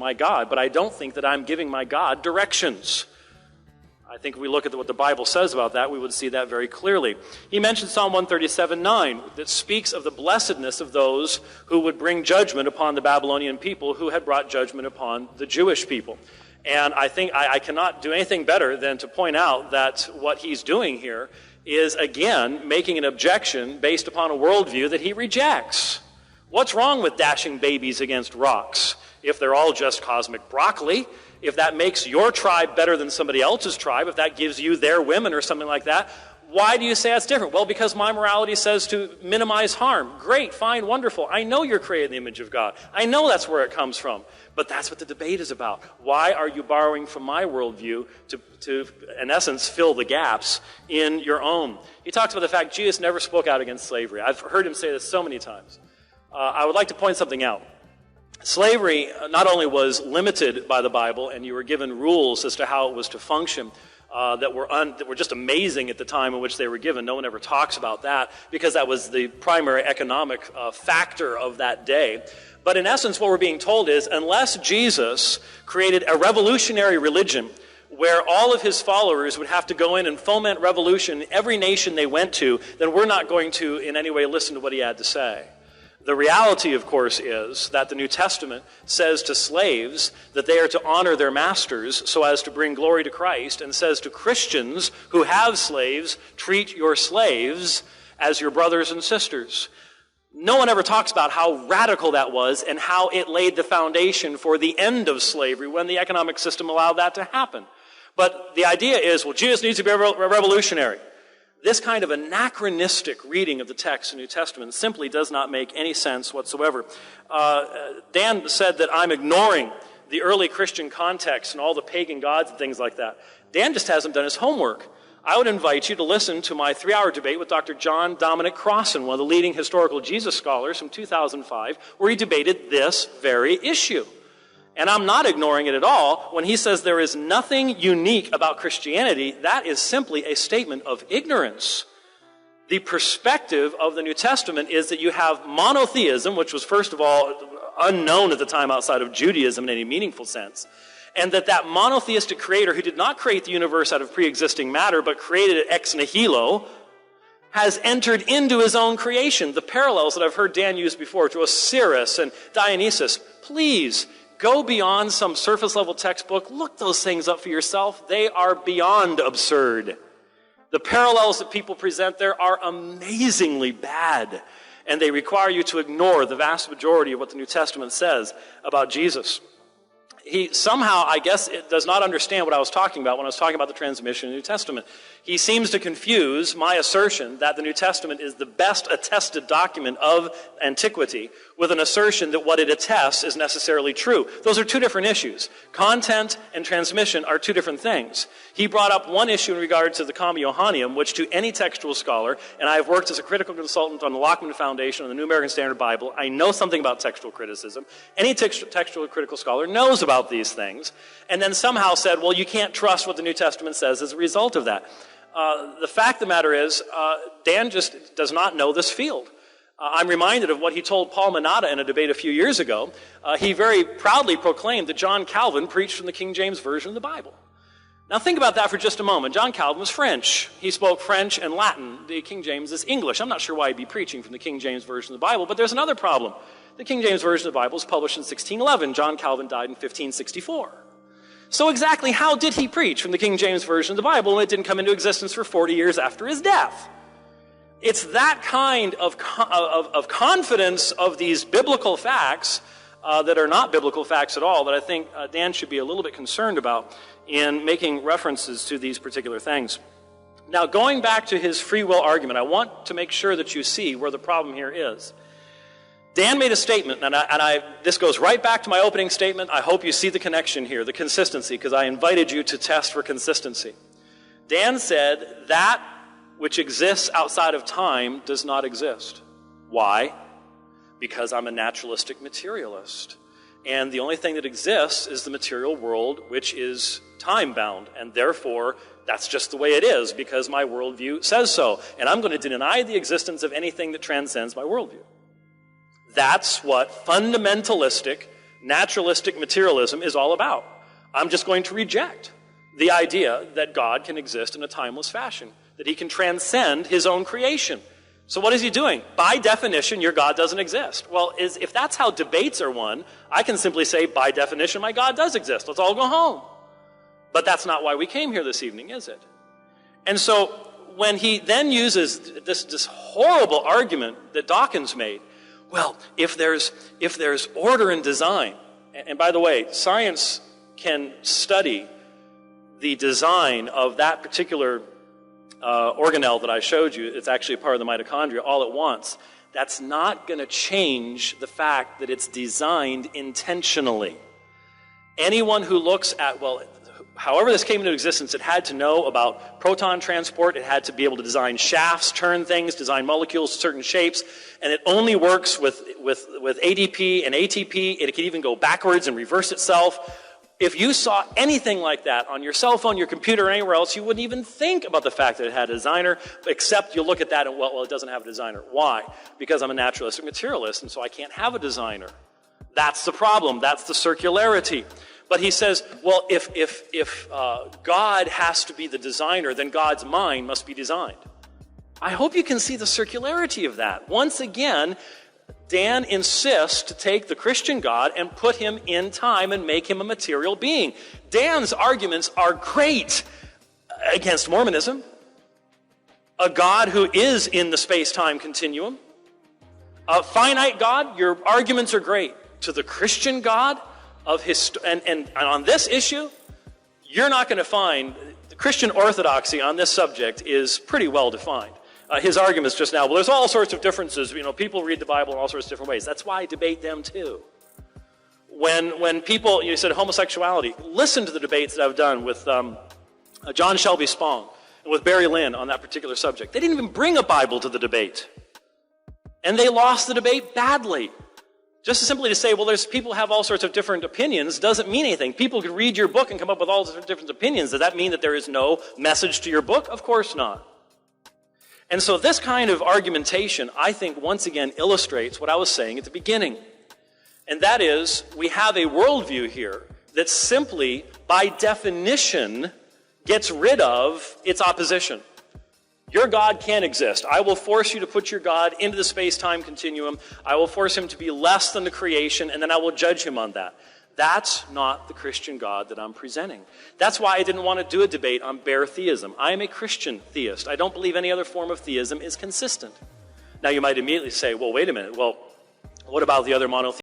my God, but I don't think that I'm giving my God directions. I think if we look at what the Bible says about that, we would see that very clearly. He mentioned Psalm 137:9 that speaks of the blessedness of those who would bring judgment upon the Babylonian people who had brought judgment upon the Jewish people. And I think I cannot do anything better than to point out that what he's doing here is, again, making an objection based upon a worldview that he rejects. What's wrong with dashing babies against rocks? If they're all just cosmic broccoli, if that makes your tribe better than somebody else's tribe, if that gives you their women or something like that, why do you say that's different? Well, because my morality says to minimize harm. Great, fine, wonderful. I know you're created in the image of God. I know that's where it comes from. But that's what the debate is about. Why are you borrowing from my worldview to in essence, fill the gaps in your own? He talks about the fact Jesus never spoke out against slavery. I've heard him say this so many times. I would like to point something out. Slavery not only was limited by the Bible, and you were given rules as to how it was to function that were just amazing at the time in which they were given. No one ever talks about that because that was the primary economic factor of that day. But in essence, what we're being told is, unless Jesus created a revolutionary religion where all of his followers would have to go in and foment revolution in every nation they went to, then we're not going to in any way listen to what he had to say. The reality, of course, is that the New Testament says to slaves that they are to honor their masters so as to bring glory to Christ, and says to Christians who have slaves, treat your slaves as your brothers and sisters. No one ever talks about how radical that was and how it laid the foundation for the end of slavery when the economic system allowed that to happen. But the idea is, well, Jesus needs to be revolutionary. This kind of anachronistic reading of the text in the New Testament simply does not make any sense whatsoever. Dan said that I'm ignoring the early Christian context and all the pagan gods and things like that. Dan just hasn't done his homework. I would invite you to listen to my 3-hour debate with Dr. John Dominic Crossan, one of the leading historical Jesus scholars from 2005, where he debated this very issue. And I'm not ignoring it at all. When he says there is nothing unique about Christianity, that is simply a statement of ignorance. The perspective of the New Testament is that you have monotheism, which was first of all unknown at the time outside of Judaism in any meaningful sense, and that monotheistic creator who did not create the universe out of pre-existing matter but created it ex nihilo has entered into his own creation. The parallels that I've heard Dan use before to Osiris and Dionysus, please go beyond some surface-level textbook. Look those things up for yourself. They are beyond absurd. The parallels that people present there are amazingly bad, and they require you to ignore the vast majority of what the New Testament says about Jesus. He somehow, I guess, does not understand what I was talking about when I was talking about the transmission of the New Testament. He seems to confuse my assertion that the New Testament is the best attested document of antiquity with an assertion that what it attests is necessarily true. Those are two different issues. Content and transmission are two different things. He brought up one issue in regard to the Comma Johanneum, which to any textual scholar, and I have worked as a critical consultant on the Lockman Foundation and the New American Standard Bible, I know something about textual criticism. Any textual critical scholar knows about these things, and then somehow said, well, you can't trust what the New Testament says as a result of that. The fact of the matter is, Dan just does not know this field. I'm reminded of what he told Paul Manata in a debate a few years ago. He very proudly proclaimed that John Calvin preached from the King James Version of the Bible. Now think about that for just a moment. John Calvin was French. He spoke French and Latin. The King James is English. I'm not sure why he'd be preaching from the King James Version of the Bible, but there's another problem. The King James Version of the Bible was published in 1611. John Calvin died in 1564. So exactly how did he preach from the King James Version of the Bible when it didn't come into existence for 40 years after his death? It's that kind of confidence of these biblical facts that are not biblical facts at all that I think Dan should be a little bit concerned about in making references to these particular things. Now, going back to his free will argument, I want to make sure that you see where the problem here is. Dan made a statement, and this goes right back to my opening statement. I hope you see the connection here, the consistency, because I invited you to test for consistency. Dan said, that which exists outside of time does not exist. Why? Because I'm a naturalistic materialist. And the only thing that exists is the material world, which is time-bound, and therefore that's just the way it is, because my worldview says so. And I'm going to deny the existence of anything that transcends my worldview. That's what fundamentalistic naturalistic materialism is all about. I'm just going to reject the idea that God can exist in a timeless fashion, that he can transcend his own creation. So what is he doing? By definition, your God doesn't exist. Well, if that's how debates are won, I can simply say, by definition, my God does exist. Let's all go home. But that's not why we came here this evening, is it? And so when he then uses this horrible argument that Dawkins made, well, if there's order and design, and by the way, science can study the design of that particular organelle that I showed you. It's actually a part of the mitochondria all at once. That's not going to change the fact that it's designed intentionally. Anyone who looks at, well, however this came into existence, it had to know about proton transport. It had to be able to design shafts, turn things, design molecules, certain shapes. And it only works with ADP and ATP. It can even go backwards and reverse itself. If you saw anything like that on your cell phone, your computer, or anywhere else, you wouldn't even think about the fact that it had a designer, except you look at that and, well, it doesn't have a designer. Why? Because I'm a naturalistic materialist, and so I can't have a designer. That's the problem. That's the circularity. But he says, well, if God has to be the designer, then God's mind must be designed. I hope you can see the circularity of that. Once again, Dan insists to take the Christian God and put him in time and make him a material being. Dan's arguments are great against Mormonism, a God who is in the space-time continuum. A finite God, your arguments are great. To the Christian God, and on this issue, you're not going to find, the Christian orthodoxy on this subject is pretty well defined. His arguments just now, well, there's all sorts of differences. You know, people read the Bible in all sorts of different ways. That's why I debate them too. When people, you said homosexuality, listen to the debates that I've done with John Shelby Spong and with Barry Lynn on that particular subject. They didn't even bring a Bible to the debate. And they lost the debate badly. Just simply to say, well, there's people have all sorts of different opinions doesn't mean anything. People could read your book and come up with all sorts of different opinions. Does that mean that there is no message to your book? Of course not. And so this kind of argumentation, I think, once again illustrates what I was saying at the beginning. And that is, we have a worldview here that simply, by definition, gets rid of its opposition. Your God can't exist. I will force you to put your God into the space-time continuum. I will force him to be less than the creation, and then I will judge him on that. That's not the Christian God that I'm presenting. That's why I didn't want to do a debate on bare theism. I am a Christian theist. I don't believe any other form of theism is consistent. Now you might immediately say, well, wait a minute. Well, what about the other monotheists?